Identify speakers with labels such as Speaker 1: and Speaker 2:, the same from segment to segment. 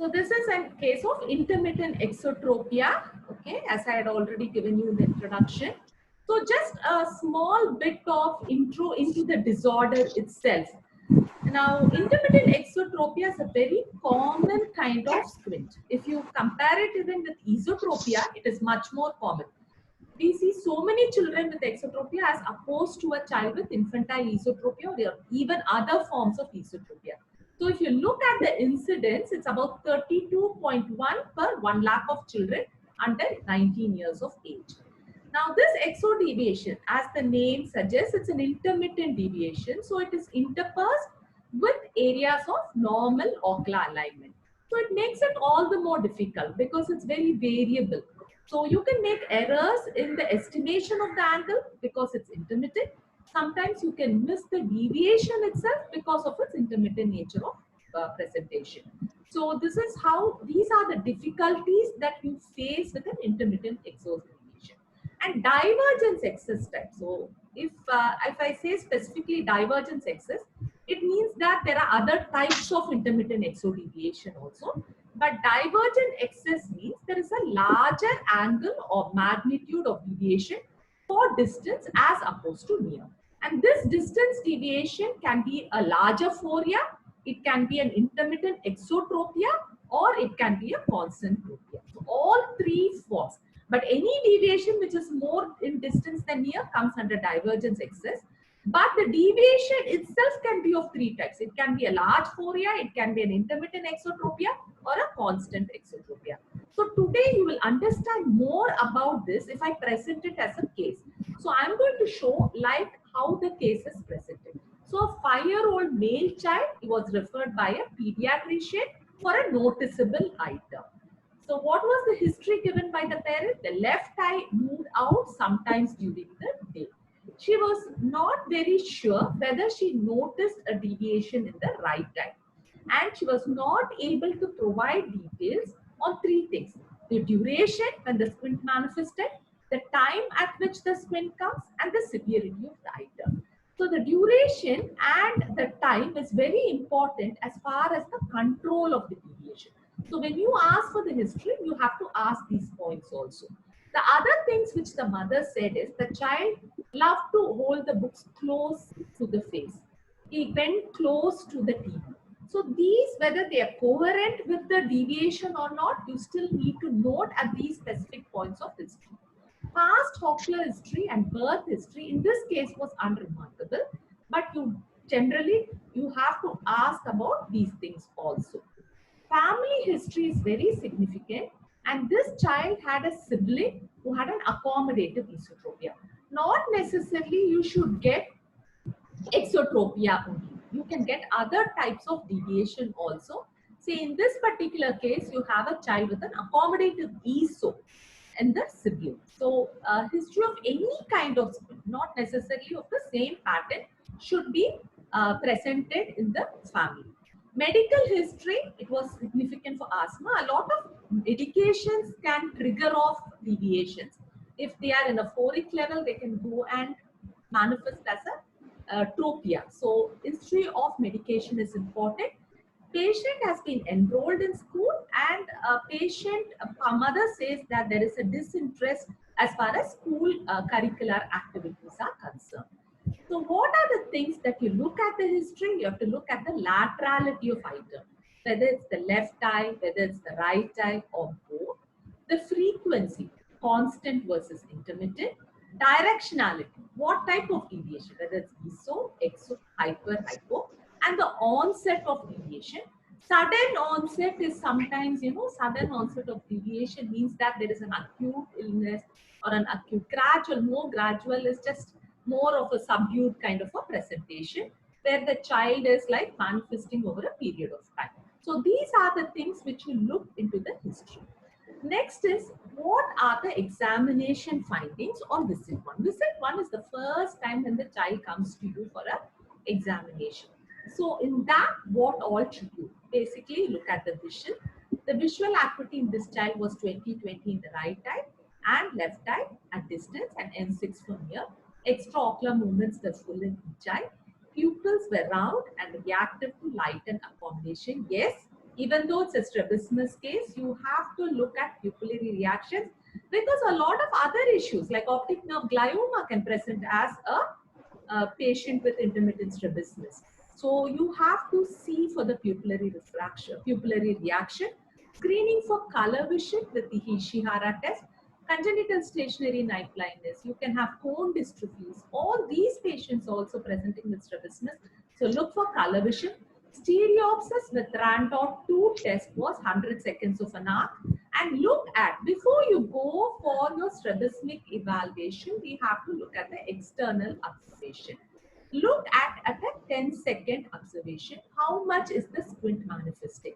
Speaker 1: So this is a case of intermittent exotropia, okay, as I had already given you in the introduction. So just a small bit of intro into the disorder itself. Now, intermittent exotropia is a very common kind of squint. If you compare it even with esotropia, it is much more common. We see so many children with exotropia as opposed to a child with infantile esotropia or even other forms of esotropia. So if you look at the incidence, it's about 32.1 per 1 lakh of children under 19 years of age. Now this exodeviation, as the name suggests, it's an intermittent deviation. So it is interspersed with areas of normal ocular alignment. So it makes it all the more difficult because it's very variable. So you can make errors in the estimation of the angle because it's intermittent. Sometimes you can miss the deviation itself because of its intermittent nature of presentation. So this is how, these are the difficulties that you face with an intermittent exodeviation. And divergence excess type. So if I say specifically divergence excess, it means that there are other types of intermittent exodeviation also. But divergent excess means there is a larger angle or magnitude of deviation for distance as opposed to near. And this distance deviation can be a larger phoria, it can be an intermittent exotropia, or it can be a constant tropia. So all three forms. But any deviation which is more in distance than near comes under divergence excess. But the deviation itself can be of three types. It can be a large phoria, it can be an intermittent exotropia, or a constant exotropia. So today you will understand more about this if I present it as a case. So I'm going to show like how the case is presented. So a 5-year-old male child was referred by a pediatrician for a noticeable eye term. So what was the history given by the parent? The left eye moved out sometimes during the day. She was not very sure whether she noticed a deviation in the right eye. And she was not able to provide details on three things: the duration when the squint manifested, the time at which the squint comes, and the severity of the eye term. So the duration and the time is very important as far as the control of the deviation. So when you ask for the history, you have to ask these points also. The other things which the mother said is the child loved to hold the books close to the face. He went close to the TV. So these, whether they are coherent with the deviation or not, you still need to note at these specific points of history. Past ocular history and birth history in this case was unremarkable, but you have to ask about these things also. Family history is very significant, and this child had a sibling who had an accommodative esotropia. Not necessarily you should get exotropia only. You can get other types of deviation also. Say in this particular case, you have a child with an accommodative ESO in the sibling. So history of any kind of squint, not necessarily of the same pattern, should be presented in the family. Medical history, it was significant for asthma. A lot of medications can trigger off deviations. If they are in a phoric level, they can go and manifest as a tropia. So history of medication is important. Patient has been enrolled in school, and a mother says that there is a disinterest as far as school curricular activities are concerned. So what are the things that you look at the history? You have to look at the laterality of item, whether it's the left eye, whether it's the right eye, or both. The frequency, constant versus intermittent. Directionality, what type of deviation, whether it's iso, exo, hyper, hypo, and the onset of deviation. Sudden onset is sometimes, sudden onset of deviation means that there is an acute illness or an acute gradual. More gradual is just more of a subdued kind of a presentation where the child is like manifesting over a period of time. So these are the things which you look into the history. Next is, what are the examination findings on visit 1? Visit 1 is the first time when the child comes to you for a examination. So in that, what all should you basically look at the vision. The visual acuity in this child was 20/20 in the right eye and left eye at distance, and N6 from here. Extraocular movements were full in each eye. Pupils were round and reactive to light and accommodation. Yes, Even though it's a strabismus case, you have to look at pupillary reactions because a lot of other issues like optic nerve glioma can present as a patient with intermittent strabismus. So you have to see for the pupillary refraction, pupillary reaction, screening for color vision with the Ishihara test, congenital stationary night blindness. You can have cone dystrophies. All these patients also presenting with strabismus. So look for color vision. Stereopsis with Randolph 2 test was 100 seconds of an arc. And look at, before you go for your strabismic evaluation, we have to look at the external observation. Look at a 10-second observation. How much is the squint manifesting?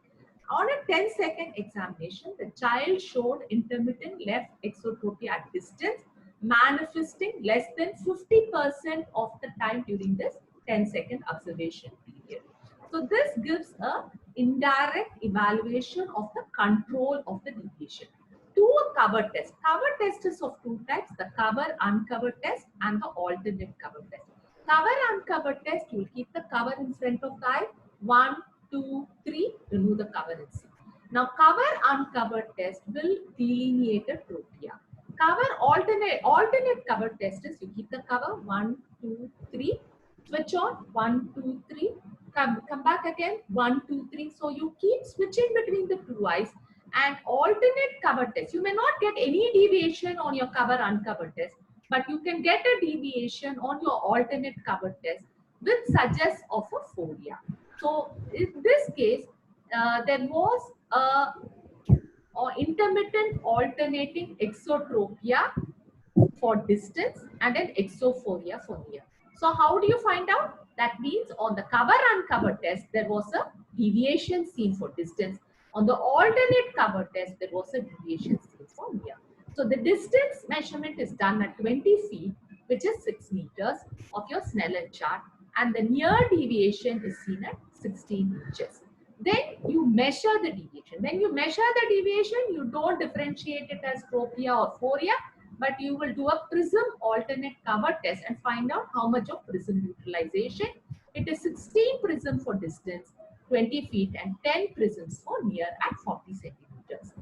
Speaker 1: On a 10-second examination, the child showed intermittent left exotropia at distance, manifesting less than 50% of the time during this 10-second observation period. So this gives a indirect evaluation of the control of the deviation. To a cover test. Cover test is of two types, the cover uncover test and the alternate cover test. Cover uncover test, you will keep the cover in front of the eye. 1, 2, 3, remove the cover and see. Now cover uncover test will delineate a tropia. Cover alternate cover test is you keep the cover 1, 2, 3, switch on 1, 2, 3, come back again 1, 2, 3. So you keep switching between the two eyes. And alternate cover test, you may not get any deviation on your cover uncover test, but you can get a deviation on your alternate cover test which suggests of a phoria. So in this case, there was a intermittent alternating exotropia for distance and an exophoria for near. So how do you find out? That means on the cover uncover test, there was a deviation seen for distance. On the alternate cover test, there was a deviation seen for near. So the distance measurement is done at 20 feet, which is 6 meters of your Snellen chart, and the near deviation is seen at 16 inches. Then you measure the deviation. When you measure the deviation, you don't differentiate it as tropia or phoria, but you will do a prism alternate cover test and find out how much of prism utilization. It is 16 prism for distance, 20 feet, and 10 prisms for near at 40 centimeters.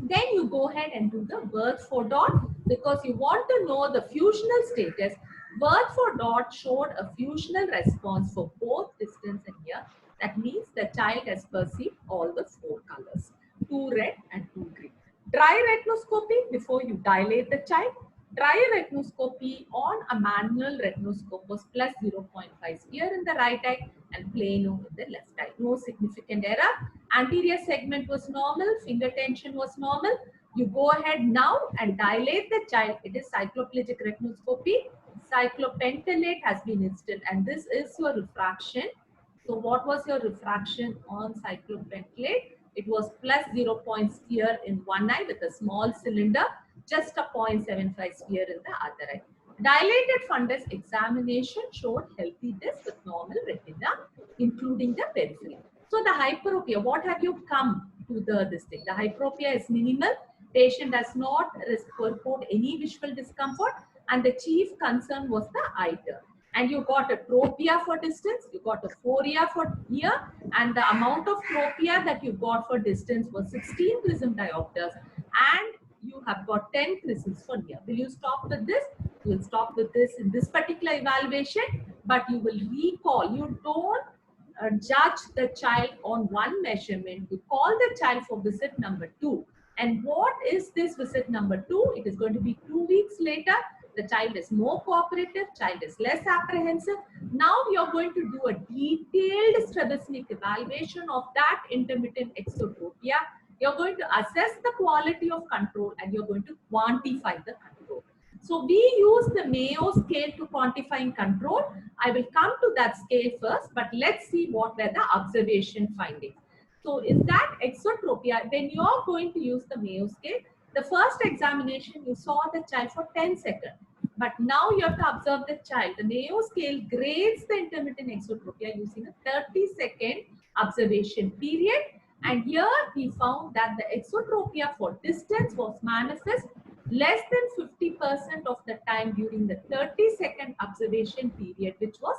Speaker 1: Then you go ahead and do the Wirth for dot because you want to know the fusional status. Wirth for dot showed a fusional response for both distance and near. That means the child has perceived all the 4 colors, 2 red and 2 green. Dry retinoscopy before you dilate the child. Dry retinoscopy on a manual retinoscope was plus 0.5 sphere in the right eye and plano in the left eye. No significant error. Anterior segment was normal, finger tension was normal. You go ahead now and dilate the child. It is cycloplegic retinoscopy. Cyclopentalate has been instilled and this is your refraction. So what was your refraction on cyclopentalate? It was plus 0 sphere in one eye with a small cylinder, just a 0.75 sphere in the other eye. Dilated fundus examination showed healthy disc with normal retina, including the periphery. So the hyperopia, what have you come to this thing? The hyperopia is minimal. Patient does not report any visual discomfort, and the chief concern was the eye turn. And you got a tropia for distance, you got a phoria for near, and the amount of tropia that you got for distance was 16 prism diopters, and you have got 10 prisms for near. Will you stop with this? You will stop with this in this particular evaluation, but you will recall, you don't judge the child on one measurement. You call the child for visit number 2. And what is this visit number 2? It is going to be 2 weeks later. The child is more cooperative, child is less apprehensive. Now you're going to do a detailed strabismic evaluation of that intermittent exotropia. You're going to assess the quality of control and you're going to quantify the control. So we use the Mayo scale to quantifying control. I will come to that scale first, but let's see what were the observation findings. So in that exotropia, when you are going to use the Mayo scale, the first examination you saw the child for 10 seconds. But now you have to observe the child. The Mayo scale grades the intermittent exotropia using a 30-second observation period. And here we found that the exotropia for distance was manifest less than 50% of the time during the 30-second observation period, which was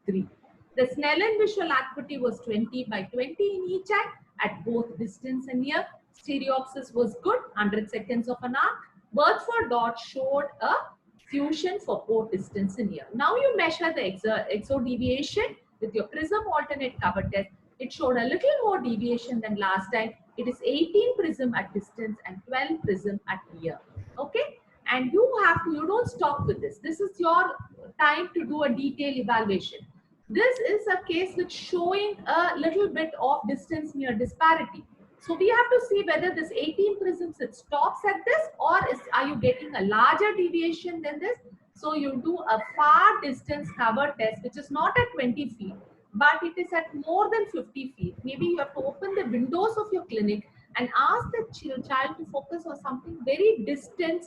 Speaker 1: 4-3. The Snellen visual acuity was 20 by 20 in each eye. at both distance and near. Stereopsis was good, 100 seconds of an arc. Bertford dot showed a fusion for both distance and near. Now you measure the exo deviation with your prism alternate cover test. It showed a little more deviation than last time. It is 18 prism at distance and 12 prism at near. Okay, and you don't stop with this. This is your time to do a detailed evaluation. This is a case which showing a little bit of distance near disparity. So we have to see whether this 18 prisms, it stops at this, or are you getting a larger deviation than this? So you do a far distance cover test, which is not at 20 feet, but it is at more than 50 feet. Maybe you have to open the windows of your clinic and ask the child to focus on something very distant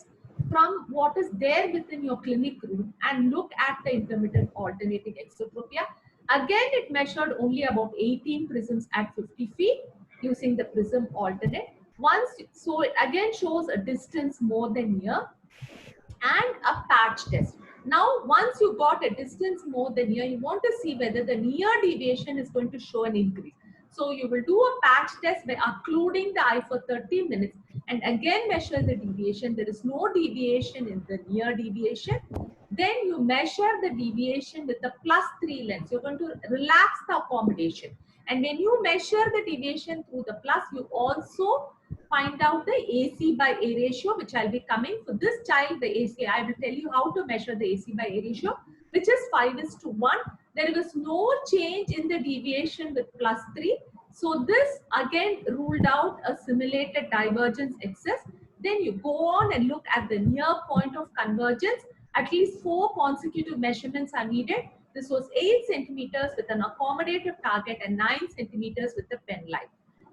Speaker 1: from what is there within your clinic room and look at the intermittent alternating exotropia. Again, it measured only about 18 prisms at 50 feet using the prism alternate. So it again shows a distance more than near and a patch test. Now, once you got a distance more than near, you want to see whether the near deviation is going to show an increase. So you will do a patch test by occluding the eye for 30 minutes and again measure the deviation. There is no deviation in the near deviation. Then you measure the deviation with the +3 lens. You're going to relax the accommodation. And when you measure the deviation through the plus, you also find out the AC by A ratio, which I'll be coming for this child. The AC, I will tell you how to measure the AC by A ratio, which is 5:1. There was no change in the deviation with +3. So this again ruled out a simulated divergence excess. Then you go on and look at the near point of convergence. At least 4 consecutive measurements are needed. This was 8 centimeters with an accommodative target and 9 centimeters with the pen light.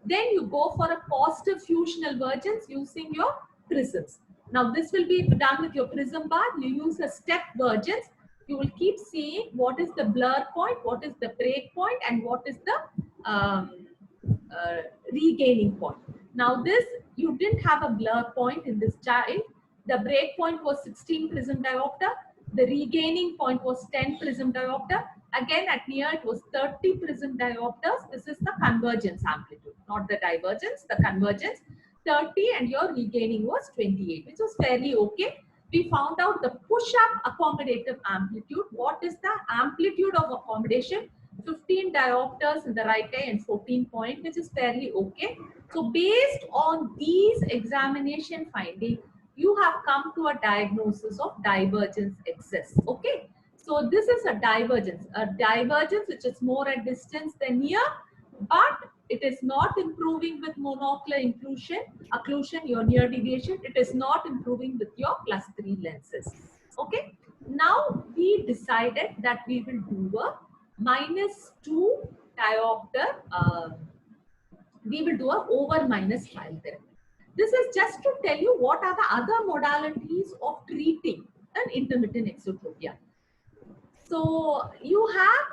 Speaker 1: Then you go for a positive fusional vergence using your prisms. Now this will be done with your prism bar. You use a step vergence. You will keep seeing what is the blur point, what is the break point, and what is the regaining point. Now this, you didn't have a blur point in this child. The break point was 16 prism diopter. The regaining point was 10 prism diopter. Again, at near it was 30 prism diopters. This is the convergence amplitude, not the divergence, the convergence. 30 and your regaining was 28, which was fairly okay. We found out the push-up accommodative amplitude. What is the amplitude of accommodation? 15 diopters in the right eye and 14 point, which is fairly okay. So based on these examination findings, you have come to a diagnosis of divergence excess. Okay. So this is a divergence which is more at distance than near, but it is not improving with monocular occlusion, your near deviation. It is not improving with your +3 lenses. Okay. Now we decided that we will do a -2 diopter. We will do a over minus trial therapy. This is just to tell you what are the other modalities of treating an intermittent exotropia. So you have,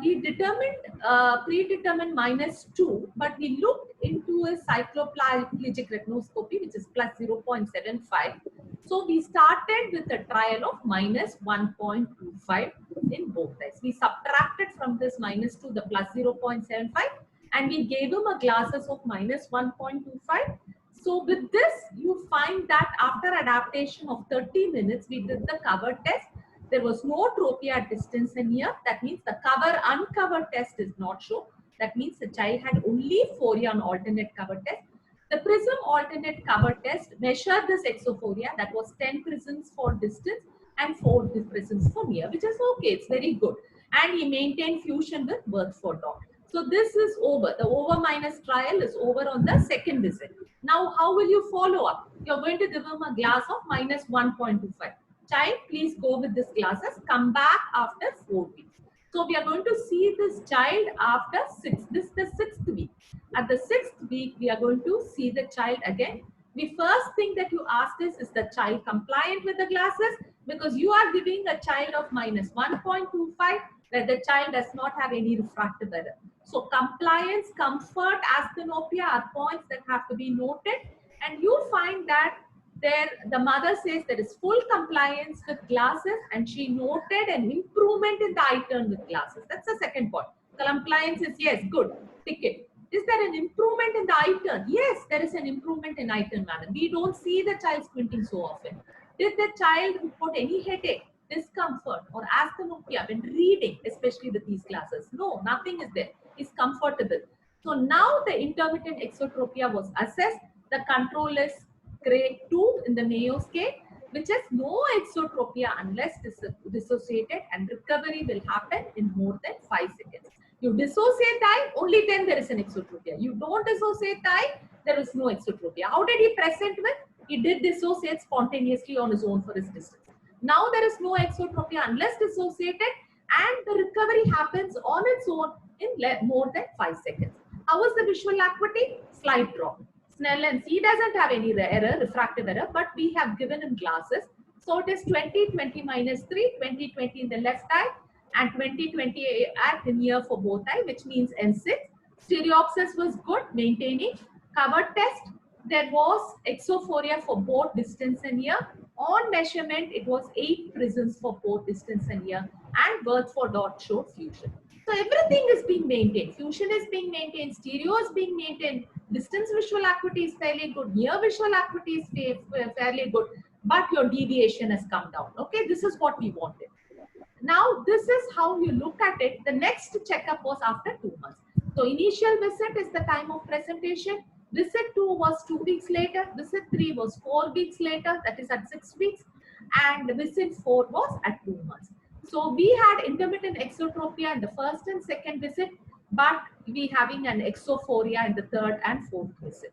Speaker 1: we determined, predetermined -2, but we looked into a cycloplegic retinoscopy, which is +0.75. So we started with a trial of -1.25 in both eyes. We subtracted from this -2 the +0.75 and we gave him a glasses of -1.25. So with this, you find that after adaptation of 30 minutes, we did the cover test. There was no tropia at distance and near. That means the uncover test is not shown. That means the child had only phoria on alternate cover test. The prism alternate cover test measured this exophoria. That was 10 prisms for distance and 4 prisms for near, which is okay. It's very good. And he maintained fusion with Bertford dot. So this is over. The over minus trial is over on the second visit. Now, how will you follow up? You're going to give him a glass of -1.25. Child, please go with this glasses. Come back after 4 weeks. So we are going to see this child after 6. This is the 6th week. At the 6th week, we are going to see the child again. The first thing that you ask is the child compliant with the glasses? Because you are giving a child of -1.25 where the child does not have any refractive error. So compliance, comfort, asthenopia are points that have to be noted. And you find that there, the mother says there is full compliance with glasses and she noted an improvement in the eye turn with glasses. That's the second point. The compliance is yes, good, tick it. Is there an improvement in the eye turn? Yes, there is an improvement in eye turn, madam. We don't see the child squinting so often. Did the child report any headache, discomfort, or asthenophobia when reading, especially with these classes? No, nothing is there. It's comfortable. So now the intermittent exotropia was assessed. The control is grade 2 in the Mayo scale, which is no exotropia unless dissociated, and recovery will happen in more than 5 seconds. You dissociate eye, only then there is an exotropia. You don't dissociate eye, there is no exotropia. How did he present with? He did dissociate spontaneously on his own for his distance. Now there is no exotropia unless dissociated, and the recovery happens on its own in more than 5 seconds. How is the visual acuity? Slight drop. Snell and he doesn't have any error, refractive error, but we have given him glasses. So it is 20, 20 minus 3, 20, 20 in the left eye, and 20, 20 at the near for both eye, which means N6. Stereopsis was good, maintaining. Covered test, there was exophoria for both distance and near. On measurement, it was 8 prisms for both distance and near, and Birdsford dot showed fusion. So everything is being maintained. Fusion is being maintained, stereo is being maintained, distance visual acuity is fairly good, near visual acuity is fairly good, but your deviation has come down. Okay, this is what we wanted. Now, this is how you look at it. The next checkup was after 2 months. So, initial visit is the time of presentation. Visit 2 was 2 weeks later. Visit 3 was 4 weeks later, that is at 6 weeks. And visit 4 was at 2 months. So, we had intermittent exotropia in the first and second visit, but we having an exophoria in the third and fourth visit.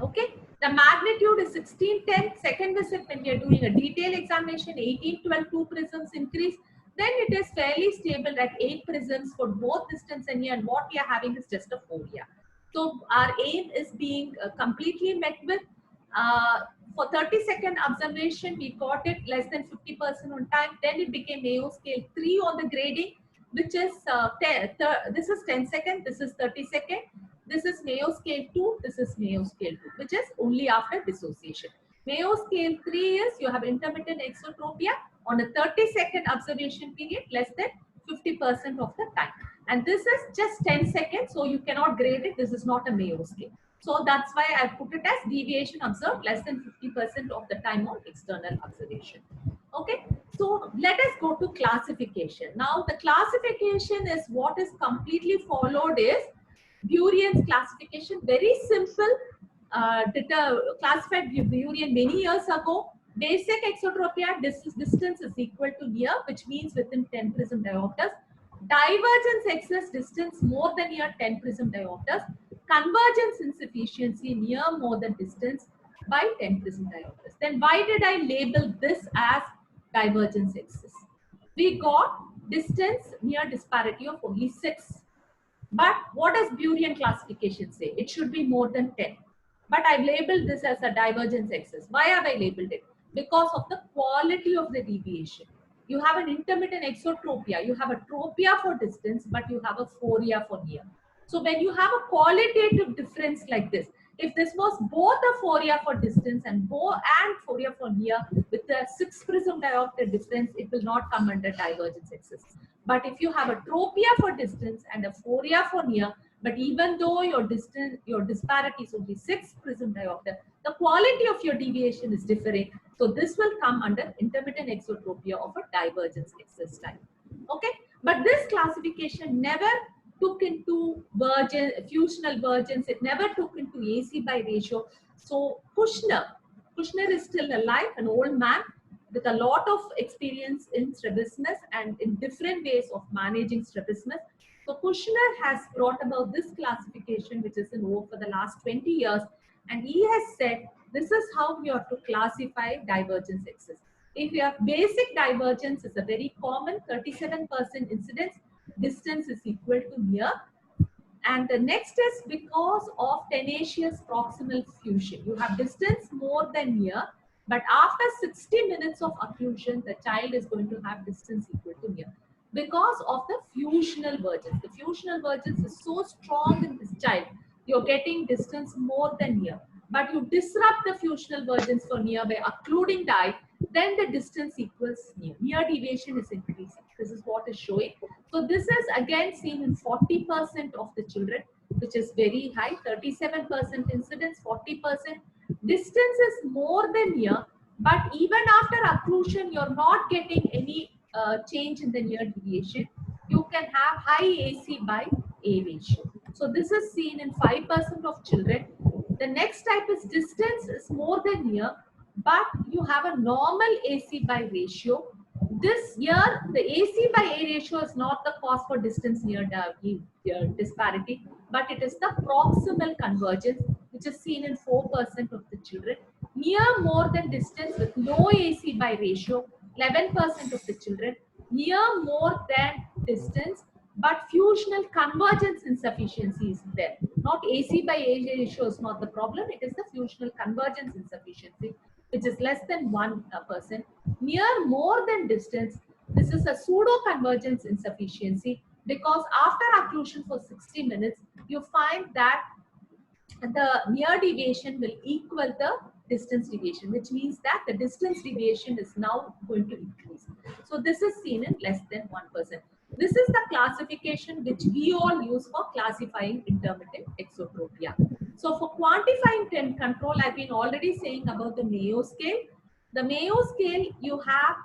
Speaker 1: Okay. The magnitude is 1610. Second visit, when we are doing a detailed examination, 1812, 2 prisms increase. Then it is fairly stable at 8 prisms for both distance and near, and what we are having is just a phoria. So our aim is being completely met with. For 30-second observation, we got it less than 50% on time. Then it became Mayo scale 3 on the grading, which is this is 10 second, this is 30 second. This is Mayo scale 2, this is Mayo scale 2, which is only after dissociation. Mayo scale 3 is you have intermittent exotropia on a 30-second observation period, less than 50% of the time. And this is just 10 seconds, so you cannot grade it. This is not a Mayo scale. So that's why I put it as deviation observed less than 50% of the time on external observation. Okay, so let us go to classification. Now the classification is what is completely followed is Burien's classification, very simple, classified Burien many years ago. Basic exotropia, distance is equal to near, which means within 10 prism diopters. Divergence excess, distance more than near 10 prism diopters. Convergence insufficiency, near more than distance by 10 prism diopters. Then why did I label this as divergence excess? We got distance near disparity of only 6. But what does Burien classification say? It should be more than 10. But I've labeled this as a divergence excess. Why have I labeled it? Because of the quality of the deviation. You have an intermittent exotropia. You have a tropia for distance, but you have a phoria for near. So when you have a qualitative difference like this, if this was both a phoria for distance and phoria for near with the 6 prism diopter difference, it will not come under divergence excess. But if you have a tropia for distance and a phoria for near, but even though your disparity is only 6 prism diopter, the quality of your deviation is different. So this will come under intermittent exotropia of a divergence excess type. Okay, but this classification never took into fusional vergence. It never took into AC by ratio. So Kushner is still alive, an old man with a lot of experience in strabismus and in different ways of managing strabismus. So Kushner has brought about this classification, which is in vogue for the last 20 years. And he has said, this is how you have to classify divergence excess. If you have basic divergence, is a very common 37% incidence, distance is equal to near. And the next is because of tenacious proximal fusion. You have distance more than near, but after 60 minutes of occlusion, the child is going to have distance equal to near because of the fusional vergence. The fusional vergence is so strong in this child, you're getting distance more than near. But you disrupt the fusional vergence for near by occluding the eye, then the distance equals near. Near deviation is increasing. This is what is showing. So this is again seen in 40% of the children, which is very high. 37% incidence, 40%. Distance is more than near, but even after occlusion, you're not getting any change in the near deviation. You can have high AC by A ratio. So this is seen in 5% of children. The next type is distance is more than near, but you have a normal AC by ratio. This year, the AC by A ratio is not the cause for distance near disparity, but it is the proximal convergence, which is seen in 4% of the children. Near more than distance with low AC by ratio, 11% of the children. Near more than distance, but fusional convergence insufficiency is there. Not AC by A ratio is not the problem, it is the fusional convergence insufficiency, which is less than 1%. Near more than distance, this is a pseudo convergence insufficiency, because after occlusion for 60 minutes, you find that the near deviation will equal the distance deviation, which means that the distance deviation is now going to increase. So this is seen in less than 1%. This is the classification which we all use for classifying intermittent exotropia. So for quantifying trend control, I've been already saying about the Mayo scale. The Mayo scale you have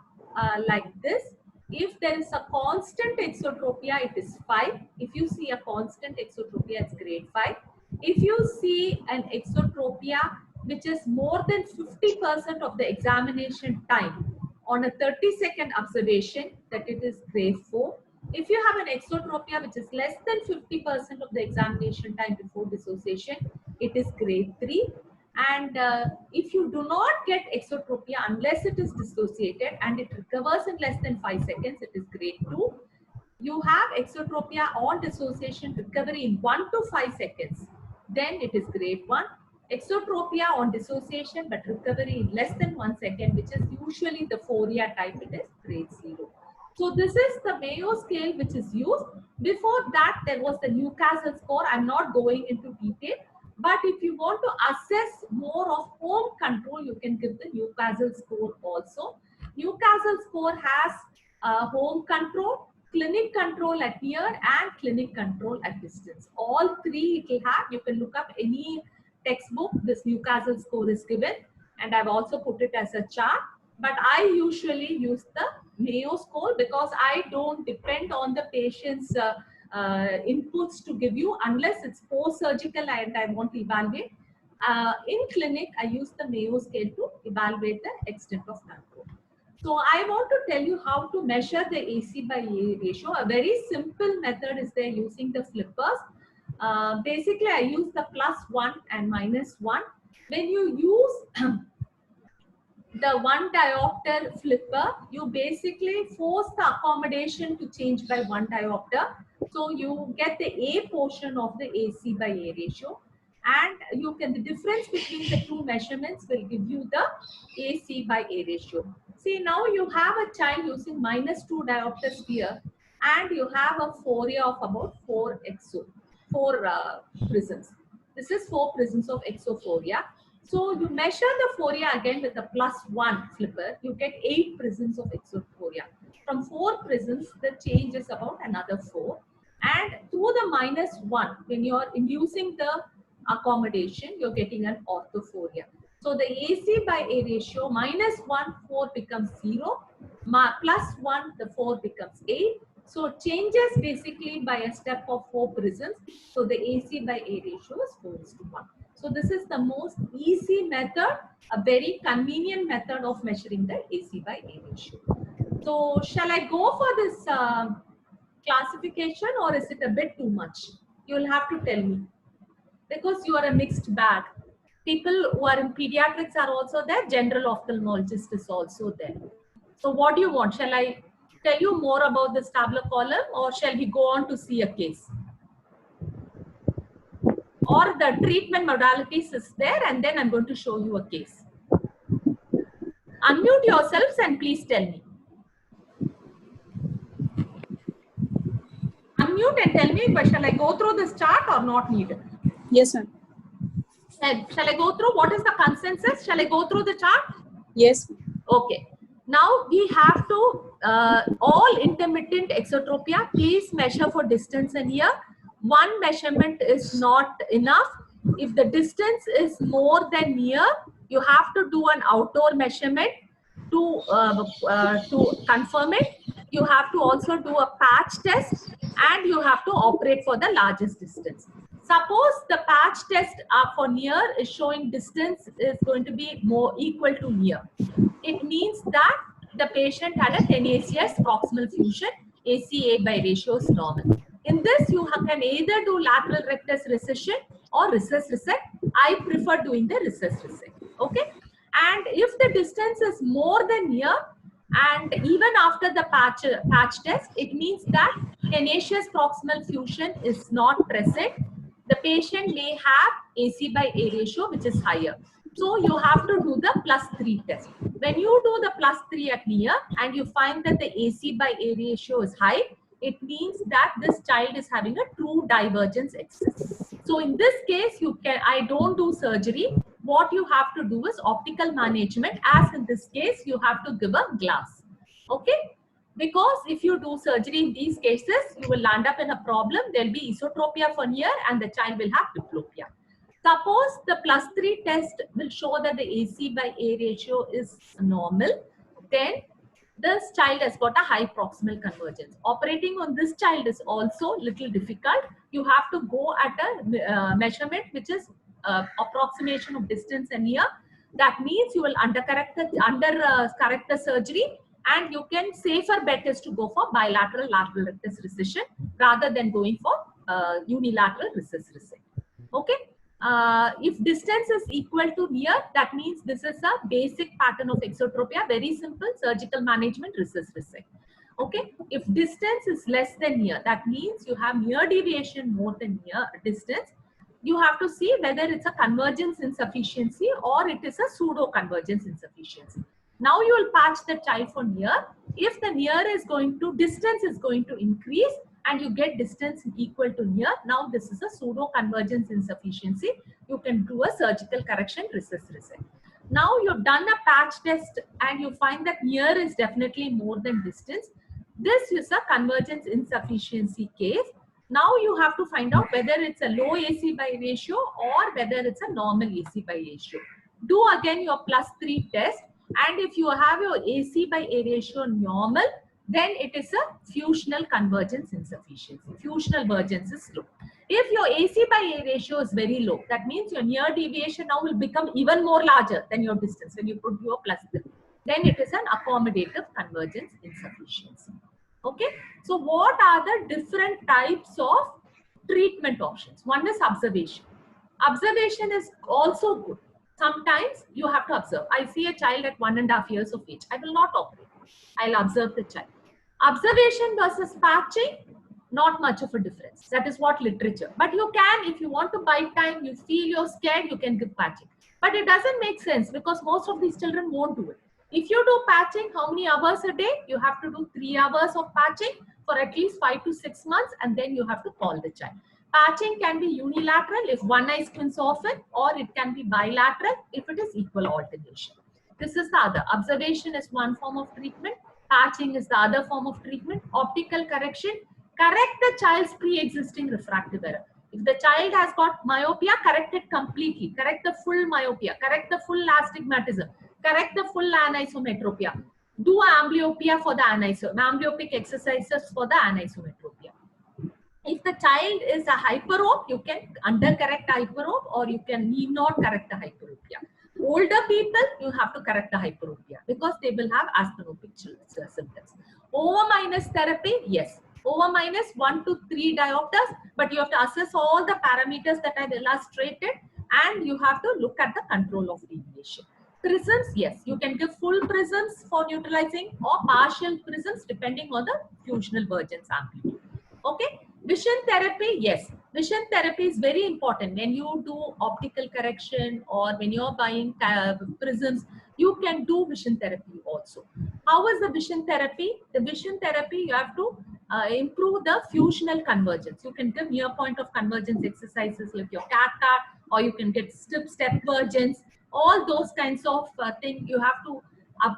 Speaker 1: like this. If there is a constant exotropia, it is 5. If you see a constant exotropia, it's grade 5. If you see an exotropia which is more than 50% of the examination time on a 30-second observation, that it is grade 4. If you have an exotropia which is less than 50% of the examination time before dissociation, it is grade 3. And if you do not get exotropia unless it is dissociated and it recovers in less than 5 seconds, it is grade 2. You have exotropia on dissociation recovery in 1 to 5 seconds, then it is grade 1. Exotropia on dissociation but recovery in less than 1 second, which is usually the Fourier type, it is grade 0. So this is the Mayo scale which is used. Before that, there was the Newcastle score. I'm not going into detail, but if you want to assess more of home control, you can give the Newcastle score also. Newcastle score has home control, clinic control at near, and clinic control at distance. All three it will have. You can look up any textbook. This Newcastle score is given, and I've also put it as a chart. But I usually use the Mayo score because I don't depend on the patient's inputs to give you unless it's post-surgical and I want to evaluate. In clinic, I use the Mayo scale to evaluate the extent of control. So I want to tell you how to measure the AC by A ratio. A very simple method is there using the flippers. Basically, I use the +1 and -1. When you use the 1 diopter flipper, you basically force the accommodation to change by 1 diopter. So you get the A portion of the AC by A ratio. And you can, the difference between the two measurements will give you the AC by A ratio. See, now you have a child using -2 diopter sphere and you have a Fourier of about 4 prisms. This is 4 prisms of exophoria. So you measure the Fourier again with a +1 flipper, you get 8 prisms of exophoria. From 4 prisms, the change is about another 4. And through the -1, when you're inducing the accommodation, you're getting an orthophoria. So the AC by A ratio, -1, 4 becomes 0, +1, the 4 becomes 8. So it changes basically by a step of 4 prisms. So the AC by A ratio is 4:1. So this is the most easy method, a very convenient method of measuring the AC by A ratio. So shall I go for this classification or is it a bit too much? You'll have to tell me, because you are a mixed bag. People who are in pediatrics are also there, general ophthalmologist is also there. So what do you want? Shall I tell you more about this tabular column or shall we go on to see a case? Or the treatment modalities is there and then I'm going to show you a case. Unmute yourselves and please tell me. Unmute and tell me, but shall I go through this chart or not needed?
Speaker 2: Yes, ma'am.
Speaker 1: Shall I go through? What is the consensus? Shall I go through the chart?
Speaker 2: Yes.
Speaker 1: Okay. Now we have to, all intermittent exotropia, please measure for distance and year. One measurement is not enough. If the distance is more than year, you have to do an outdoor measurement to confirm it. You have to also do a patch test and you have to operate for the largest distance. Suppose the patch test for near is showing distance is going to be more equal to near. It means that the patient had a 10 ACS proximal fusion, ACA by ratio is normal. In this, you can either do lateral rectus recession or recess resect. I prefer doing the recess resect. Okay. And if the distance is more than near, and even after the patch test, it means that tenacious proximal fusion is not present. The patient may have AC by A ratio, which is higher. So you have to do the +3 test. When you do the +3 at near and you find that the AC by A ratio is high, it means that this child is having a true divergence excess. So in this case, I don't do surgery. What you have to do is optical management. As in this case, you have to give a glass. Okay? Because if you do surgery in these cases, you will land up in a problem. There will be esotropia for near and the child will have diplopia. Suppose the +3 test will show that the AC by A ratio is normal, then this child has got a high proximal convergence. Operating on this child is also little difficult. You have to go at a measurement which is approximation of distance and year. That means you will correct the surgery, and you can safer bet is to go for bilateral lateral rectus recession rather than going for unilateral recess resect. Okay. If distance is equal to near, that means this is a basic pattern of exotropia, very simple surgical management, recess resect. Okay. If distance is less than near, that means you have near deviation more than near distance. You have to see whether it's a convergence insufficiency or it is a pseudo convergence insufficiency. Now you will patch the child for near. If the near is going to, distance is going to increase and you get distance equal to near, now this is a pseudo convergence insufficiency. You can do a surgical correction, recess resect. Now you've done a patch test and you find that near is definitely more than distance. This is a convergence insufficiency case. Now you have to find out whether it's a low AC by ratio or whether it's a normal AC by ratio. Do again your +3 test, and if you have your AC by A ratio normal, then it is a fusional convergence insufficiency. Fusional vergence is low. If your AC by A ratio is very low, that means your near deviation now will become even more larger than your distance when you put your +3. Then it is an accommodative convergence insufficiency. Okay. So what are the different types of treatment options? One is observation. Observation is also good. Sometimes you have to observe. I see a child at 1.5 years of age. I will not operate. I'll observe the child. Observation versus patching, not much of a difference. That is what literature. But you can, if you want to buy time, you feel you're scared, you can give patching. But it doesn't make sense because most of these children won't do it. If you do patching, how many hours a day? You have to do 3 hours of patching for at least 5 to 6 months, and then you have to call the child. Patching can be unilateral if one eye squints often, or it can be bilateral if it is equal alternation. This is the other. Observation is one form of treatment. Patching is the other form of treatment. Optical correction, correct the child's pre-existing refractive error. If the child has got myopia, correct it completely. Correct the full myopia. Correct the full astigmatism. Correct the full anisometropia. Do amblyopia for the amblyopic exercises for the anisometropia. If the child is a hyperope, you can undercorrect hyperope, or you can need not correct the hyperopia. Older people, you have to correct the hyperopia because they will have asthenopic symptoms. Over minus therapy, yes. Over minus 1 to 3 diopters, but you have to assess all the parameters that I've illustrated, and you have to look at the control of deviation. Prisms, yes, you can give full prisms for neutralizing or partial prisms depending on the fusional vergence amplitude. Okay. Vision therapy, yes. Vision therapy is very important. When you do optical correction or when you're buying prisms, you can do vision therapy also. How is the vision therapy? The vision therapy, you have to improve the fusional convergence. You can give near point of convergence exercises like your CAT-CAT, or you can get step vergence. All those kinds of things you have to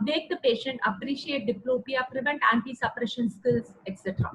Speaker 1: make the patient appreciate diplopia, prevent anti-suppression skills, etc.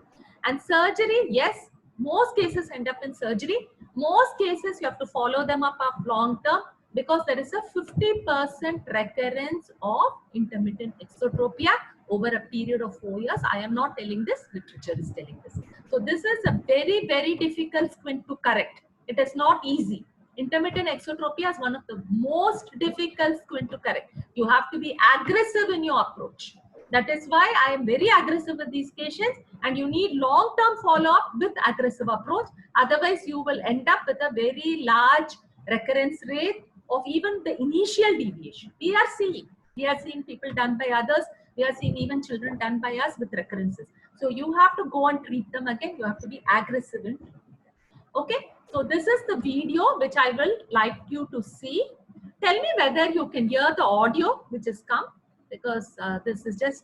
Speaker 1: And surgery, yes, most cases end up in surgery. Most cases you have to follow them up long term because there is a 50% recurrence of intermittent exotropia over a period of 4 years. I am not telling this, literature is telling this. So this is a very, very difficult squint to correct. It is not easy. Intermittent exotropia is one of the most difficult squint to correct. You have to be aggressive in your approach. That is why I am very aggressive with these patients, and you need long-term follow-up with aggressive approach. Otherwise, you will end up with a very large recurrence rate of even the initial deviation. We are seeing people done by others. We are seeing even children done by us with recurrences. So you have to go and treat them again. You have to be aggressive in. Okay. So this is the video which I will like you to see. Tell me whether you can hear the audio which has come, because this is just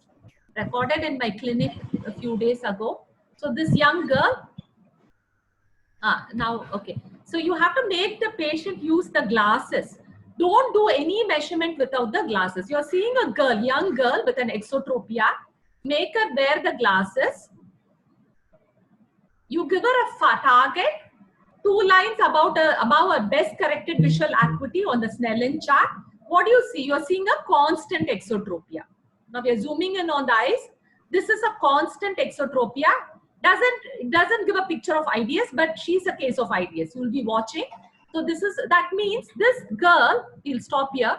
Speaker 1: recorded in my clinic a few days ago. So this young girl, now, okay. So you have to make the patient use the glasses. Don't do any measurement without the glasses. You're seeing a girl, young girl with an exotropia. Make her wear the glasses. You give her a target, 2 lines above a best corrected visual acuity on the Snellen chart. What do you see? You're seeing a constant exotropia. Now we are zooming in on the eyes. This is a constant exotropia. It doesn't give a picture of IDS, but she's a case of IDS. You'll be watching. So that means this girl, we'll stop here.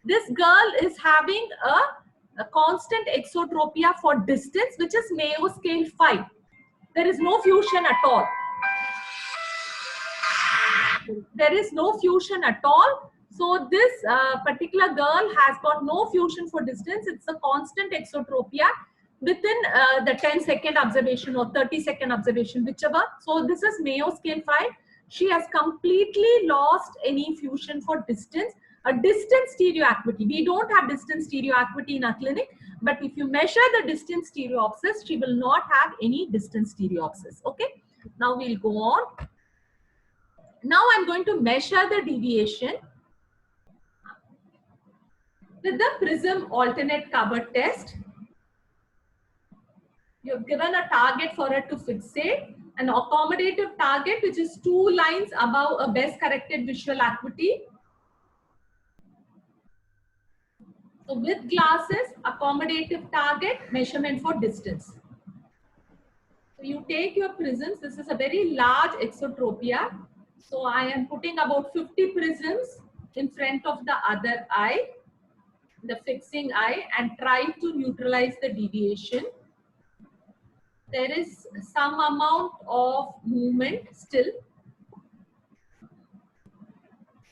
Speaker 1: This girl is having a constant exotropia for distance, which is Mayo scale 5. There is no fusion at all. There is no fusion at all. So this particular girl has got no fusion for distance. It's a constant exotropia within the 10-second observation or 30-second observation, whichever. So this is Mayo scale 5. She has completely lost any fusion for distance. A distance stereoacuity. We don't have distance stereoacuity in our clinic, but if you measure the distance stereopsis, she will not have any distance stereopsis. Okay. Now we'll go on. Now I'm going to measure the deviation with the PRISM alternate cover test. You've given a target for her to fixate, an accommodative target which is 2 lines above a best corrected visual acuity. So with glasses, accommodative target, measurement for distance. So you take your prisms. This is a very large exotropia. So I am putting about 50 prisms in front of the other eye, the fixing eye, and try to neutralize the deviation. There is some amount of movement still.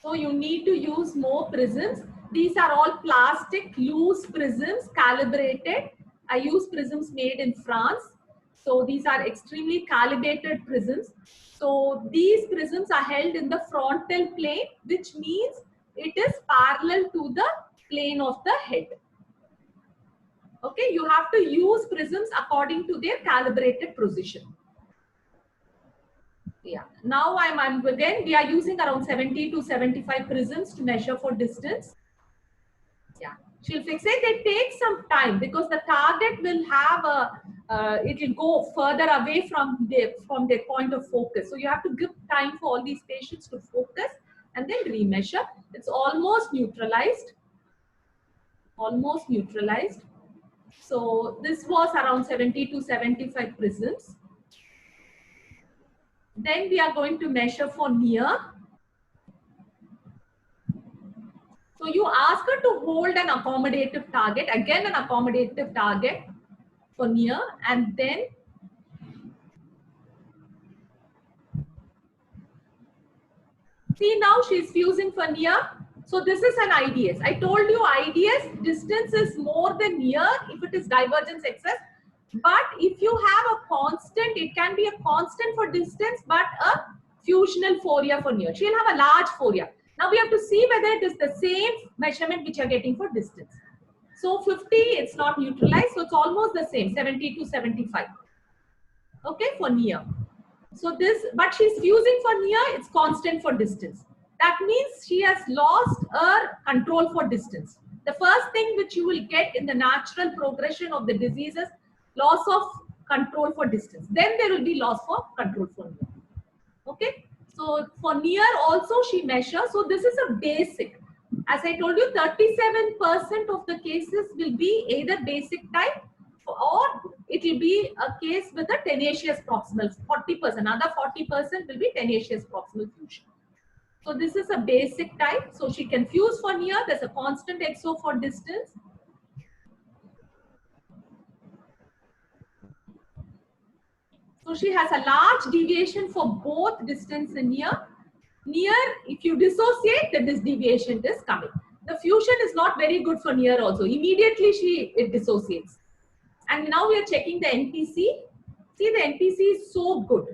Speaker 1: So you need to use more prisms. These are all plastic loose prisms, calibrated. I use prisms made in France. So these are extremely calibrated prisms. So these prisms are held in the frontal plane, which means it is parallel to the plane of the head. Okay, you have to use prisms according to their calibrated position. Yeah, now again, we are using around 70 to 75 prisms to measure for distance. Yeah, she'll fixate. It takes some time because the target will have it will go further away from their point of focus. So you have to give time for all these patients to focus and then remeasure. It's almost neutralized. Almost neutralized. So this was around 70 to 75 prisms. Then we are going to measure for near. So you ask her to hold an accommodative target, again an accommodative target for near, and then see now she's fusing for near. So this is an IDS. I told you IDS distance is more than near if it is divergence excess. But if you have a constant, it can be a constant for distance, but a fusional foria for near. She'll have a large foria. Now we have to see whether it is the same measurement which you're getting for distance. So 50, it's not neutralized. So it's almost the same, 70 to 75. Okay, for near. So this, but she's fusing for near, it's constant for distance. That means she has lost her control for distance. The first thing which you will get in the natural progression of the disease is loss of control for distance. Then there will be loss for control for near. Okay. So for near also she measures. So this is a basic. As I told you, 37% of the cases will be either basic type or it will be a case with a tenacious proximal. 40%. Another 40% will be tenacious proximal fusion. So this is a basic type. So she can fuse for near. There's a constant exo for distance. So she has a large deviation for both distance and near. Near, if you dissociate, then this deviation is coming. The fusion is not very good for near also. Immediately it dissociates. And now we are checking the NPC. See, the NPC is so good.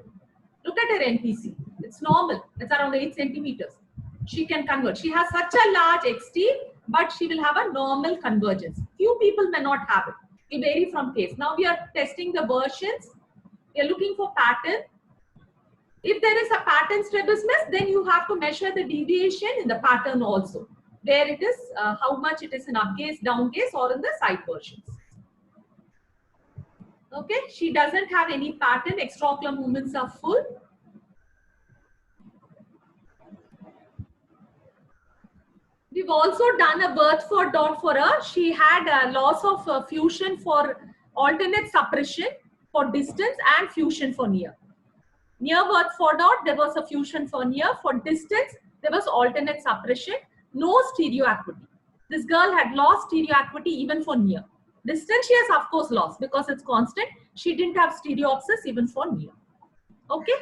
Speaker 1: Look at her NPC. It's normal. It's around 8 centimeters. She can convert. She has such a large XT, but she will have a normal convergence. Few people may not have it. It will vary from case. Now we are testing the versions. We are looking for pattern. If there is a pattern strabismus, then you have to measure the deviation in the pattern also. Where it is, how much it is in up gaze, down gaze, or in the side versions. Okay, she doesn't have any pattern. Extraocular movements are full. We've also done a Bird-Ford dot for her. She had a loss of fusion for alternate suppression for distance and fusion for near. Near Bird-Ford dot, there was a fusion for near. For distance, there was alternate suppression, no stereoacuity. This girl had lost stereoacuity even for near. Distance, she has of course lost because it's constant. She didn't have stereopsis even for near. Okay.